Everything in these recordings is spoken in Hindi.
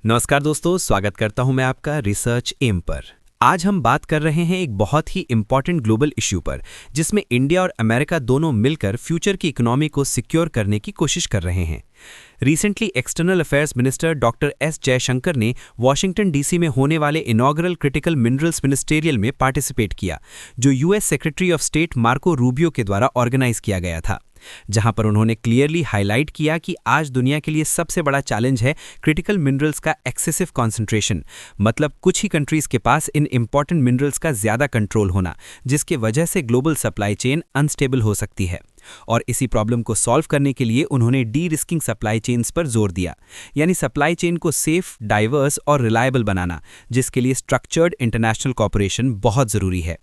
नमस्कार दोस्तों, स्वागत करता हूं मैं आपका रिसर्च एम पर। आज हम बात कर रहे हैं एक बहुत ही इंपॉर्टेंट ग्लोबल इश्यू पर, जिसमें इंडिया और अमेरिका दोनों मिलकर फ्यूचर की इकोनॉमी को सिक्योर करने की कोशिश कर रहे हैं। Recently external affairs minister doctor S Jaishankar ने वॉशिंगटन डीसी में होने वाले इनॉग्रल क्रिटिकल मिनरल्स मिनिस्टेरियल में पार्टिसिपेट किया, जो US secretary of state Marco Rubio के द्वारा ऑर्गेनाइज किया गया था, जहां पर उन्होंने क्लियरली हाईलाइट किया कि आज दुनिया के लिए सबसे बड़ा चैलेंज है क्रिटिकल मिनरल्स का एक्सेसिव कॉन्सेंट्रेशन। मतलब कुछ ही कंट्रीज के पास इन इंपॉर्टेंट मिनरल्स का ज्यादा कंट्रोल होना, जिसके वजह से ग्लोबल सप्लाई चेन अनस्टेबल हो सकती है। और इसी प्रॉब्लम को सॉल्व करने के लिए उन्होंने डी रिस्किंग सप्लाई चेन्स पर जोर दिया, यानी सप्लाई चेन को सेफ, डाइवर्स और रिलायबल बनाना, जिसके लिए स्ट्रक्चर्ड इंटरनेशनल कॉपरेशन बहुत जरूरी है।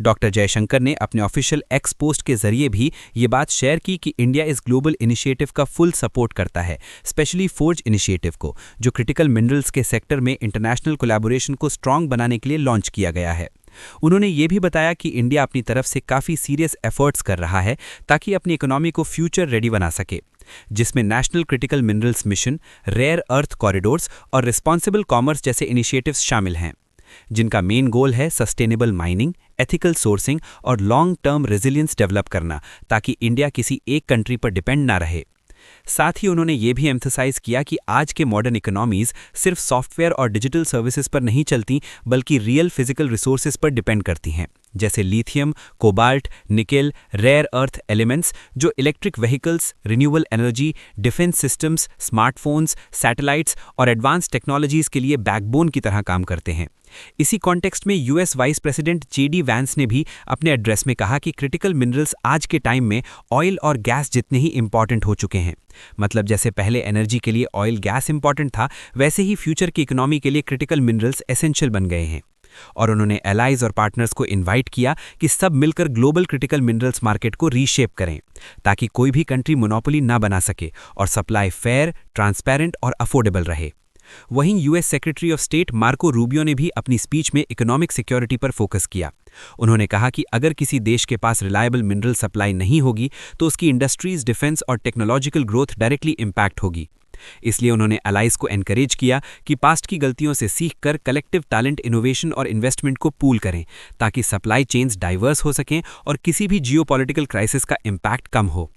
डॉक्टर जयशंकर ने अपने ऑफिशियल एक्स पोस्ट के जरिए भी ये बात शेयर की कि इंडिया इस ग्लोबल इनिशिएटिव का फुल सपोर्ट करता है, स्पेशली फोर्ज इनिशिएटिव को, जो क्रिटिकल मिनरल्स के सेक्टर में इंटरनेशनल कोलैबोरेशन को स्ट्रांग बनाने के लिए लॉन्च किया गया है। उन्होंने ये भी बताया कि इंडिया अपनी तरफ से काफ़ी सीरियस एफर्ट्स कर रहा है ताकि अपनी इकोनॉमी को फ्यूचर रेडी बना सके, जिसमें national critical minerals mission, rare earth corridors और रिस्पॉन्सिबल कॉमर्स जैसे इनिशिएटिव्स शामिल हैं, जिनका मेन गोल है सस्टेनेबल माइनिंग, एथिकल सोर्सिंग और लॉन्ग टर्म रेजिलियंस डेवलप करना, ताकि इंडिया किसी एक कंट्री पर डिपेंड ना रहे। साथ ही उन्होंने ये भी एम्फसाइज किया कि आज के मॉडर्न इकोनॉमीज सिर्फ सॉफ्टवेयर और डिजिटल सर्विसेज पर नहीं चलती, बल्कि रियल फिजिकल रिसोर्सेज पर डिपेंड करती हैं, जैसे lithium, cobalt, nickel, rare earth elements, जो electric vehicles, renewable energy, defence systems, smartphones, satellites और एडवांस टेक्नोलॉजीज के लिए बैकबोन की तरह काम करते हैं। इसी कॉन्टेक्स्ट में US vice president JD Vance ने भी अपने एड्रेस में कहा कि क्रिटिकल मिनरल्स आज के टाइम में ऑयल और गैस जितने ही इंपॉर्टेंट हो चुके हैं। मतलब जैसे पहले एनर्जी के लिए ऑयल गैस इंपॉर्टेंट था, वैसे ही फ्यूचर की इकोनॉमी के लिए क्रिटिकल मिनरल्स एसेंशियल बन गए हैं। और उन्होंने एलाइज और पार्टनर्स को इनवाइट किया कि सब मिलकर ग्लोबल क्रिटिकल मिनरल्स मार्केट को रीशेप करें, ताकि कोई भी कंट्री मोनोपोली ना बना सके और सप्लाई फेयर, ट्रांसपेरेंट और अफोर्डेबल रहे। वहीं US secretary of state Marco Rubio ने भी अपनी स्पीच में इकोनॉमिक सिक्योरिटी पर फोकस किया। उन्होंने कहा कि अगर किसी देश के पास रिलायबल मिनरल सप्लाई नहीं होगी तो उसकी इंडस्ट्रीज, डिफेंस और टेक्नोलॉजिकल ग्रोथ डायरेक्टली इंपैक्ट होगी। इसलिए उन्होंने अलाइज को एनकरेज किया कि पास्ट की गलतियों से सीखकर कलेक्टिव टैलेंट, इनोवेशन और इन्वेस्टमेंट को पूल करें, ताकि सप्लाई चेन्स डाइवर्स हो सकें और किसी भी जियोपॉलिटिकल क्राइसिस का इम्पैक्ट कम हो।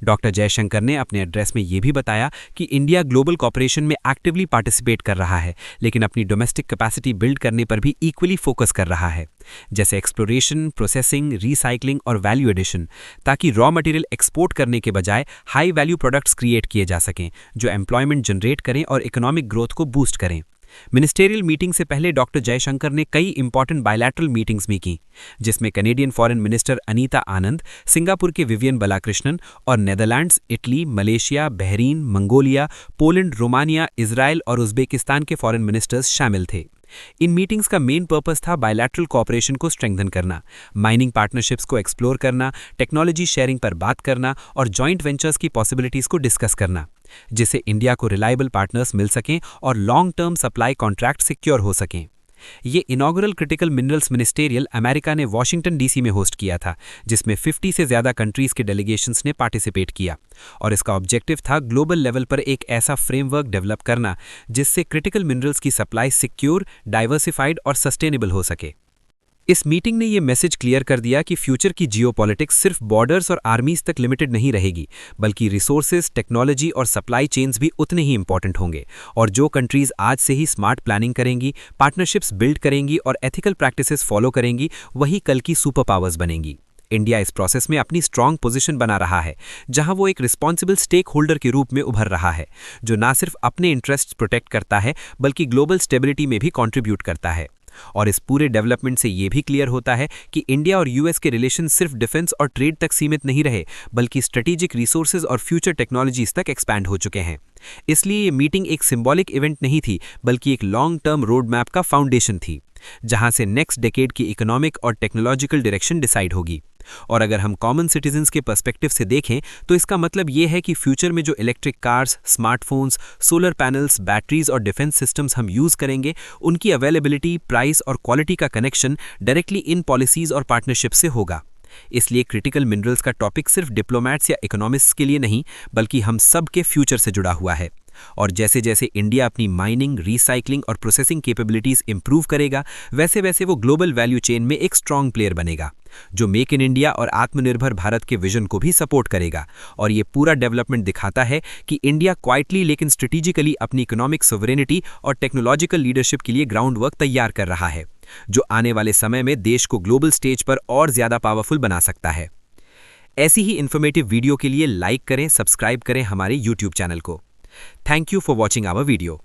डॉक्टर जयशंकर ने अपने एड्रेस में ये भी बताया कि इंडिया ग्लोबल कॉपरेशन में एक्टिवली पार्टिसिपेट कर रहा है, लेकिन अपनी डोमेस्टिक कैपेसिटी बिल्ड करने पर भी इक्वली फोकस कर रहा है, जैसे एक्सप्लोरेशन, प्रोसेसिंग, रीसाइक्लिंग और वैल्यू एडिशन, ताकि रॉ मटेरियल एक्सपोर्ट करने के बजाय हाई वैल्यू प्रोडक्ट्स क्रिएट किए जा सकें, जो एम्प्लॉयमेंट जनरेट करें और इकोनॉमिक ग्रोथ को बूस्ट करें। मिनिस्टेरियल मीटिंग से पहले डॉक्टर जयशंकर ने कई इंपॉर्टेंट बायलैटरल मीटिंग्स भी की, जिसमें कैनेडियन फॉरेन मिनिस्टर अनीता आनंद, सिंगापुर के विवियन बालाकृष्णन और Netherlands, Italy, Malaysia, Bahrain, Mongolia, Poland, Romania, Israel और उज्बेकिस्तान के फॉरेन मिनिस्टर्स शामिल थे। इन मीटिंग्स का मेन पर्पस था बायलैटरल कोऑपरेशन को स्ट्रेंथन करना, माइनिंग पार्टनरशिप्स को एक्सप्लोर करना, टेक्नोलॉजी शेयरिंग पर बात करना और जॉइंट वेंचर्स की पॉसिबिलिटीज को डिस्कस करना, जिससे इंडिया को रिलायबल पार्टनर्स मिल सकें और long term supply contract secure हो सकें। ये inaugural critical minerals ministerial America ने वॉशिंगटन डीसी में होस्ट किया था, जिसमें 50 से ज़्यादा कंट्रीज़ के डेलीगेशंस ने पार्टिसिपेट किया, और इसका ऑब्जेक्टिव था ग्लोबल लेवल पर एक ऐसा फ्रेमवर्क डेवलप करना जिससे क्रिटिकल मिनरल्स की सप्लाई सिक्योर, डाइवर्सिफाइड और सस्टेनेबल हो सके। इस मीटिंग ने ये मैसेज क्लियर कर दिया कि फ्यूचर की जियोपॉलिटिक्स सिर्फ बॉर्डर्स और आर्मीज तक लिमिटेड नहीं रहेगी, बल्कि रिसोर्सेज, टेक्नोलॉजी और सप्लाई चेन्स भी उतने ही इंपॉर्टेंट होंगे। और जो कंट्रीज आज से ही स्मार्ट प्लानिंग करेंगी, पार्टनरशिप्स बिल्ड करेंगी और एथिकल प्रैक्टिसेस फॉलो करेंगी, वही कल की सुपर पावर्स बनेंगी। इंडिया इस प्रोसेस में अपनी स्ट्रांग पोजीशन बना रहा है, जहां वो एक रिस्पॉन्सिबल स्टेक होल्डर के रूप में उभर रहा है, जो न सिर्फ अपने इंटरेस्ट प्रोटेक्ट करता है, बल्कि ग्लोबल स्टेबिलिटी में भी कंट्रीब्यूट करता है। और इस पूरे डेवलपमेंट से ये भी क्लियर होता है कि इंडिया और यूएस के रिलेशन सिर्फ डिफेंस और ट्रेड तक सीमित नहीं रहे, बल्कि स्ट्रेटेजिक रिसोर्सेज और फ्यूचर टेक्नोलॉजीज तक एक्सपैंड हो चुके हैं। इसलिए ये मीटिंग एक सिंबॉलिक इवेंट नहीं थी, बल्कि एक लॉन्ग टर्म रोड मैप का फाउंडेशन थी, जहां से नेक्स्ट डेकेड की इकोनॉमिक और टेक्नोलॉजिकल डायरेक्शन डिसाइड होगी। और अगर हम कॉमन सिटीजन्स के पर्सपेक्टिव से देखें तो इसका मतलब ये है कि फ्यूचर में जो electric cars, smartphones, solar panels, batteries और डिफेंस सिस्टम्स हम यूज करेंगे, उनकी अवेलेबिलिटी, प्राइस और क्वालिटी का कनेक्शन डायरेक्टली इन पॉलिसीज और पार्टनरशिप से होगा। इसलिए क्रिटिकल मिनरल्स का टॉपिक सिर्फ डिप्लोमैट्स या इकोनॉमिस्ट्स के लिए नहीं, बल्कि हम सब के फ्यूचर से जुड़ा हुआ है। और जैसे जैसे इंडिया अपनी माइनिंग, रिसाइकलिंग और प्रोसेसिंग कैपेबिलिटीज इंप्रूव करेगा, वैसे वैसे वो ग्लोबल वैल्यू चेन में एक स्ट्रांग प्लेयर बनेगा, जो मेक इन इंडिया और आत्मनिर्भर भारत के विजन को भी सपोर्ट करेगा। और ये पूरा डेवलपमेंट दिखाता है कि इंडिया क्वाइटली लेकिन स्ट्रेटेजिकली अपनी इकोनॉमिक सोवरेनिटी और टेक्नोलॉजिकल लीडरशिप के लिए ग्राउंड वर्क तैयार कर रहा है, जो आने वाले समय में देश को ग्लोबल स्टेज पर और ज्यादा पावरफुल बना सकता है। ऐसी ही इन्फॉर्मेटिव वीडियो के लिए लाइक करें, सब्सक्राइब करें हमारे YouTube चैनल को। Thank you for watching our video.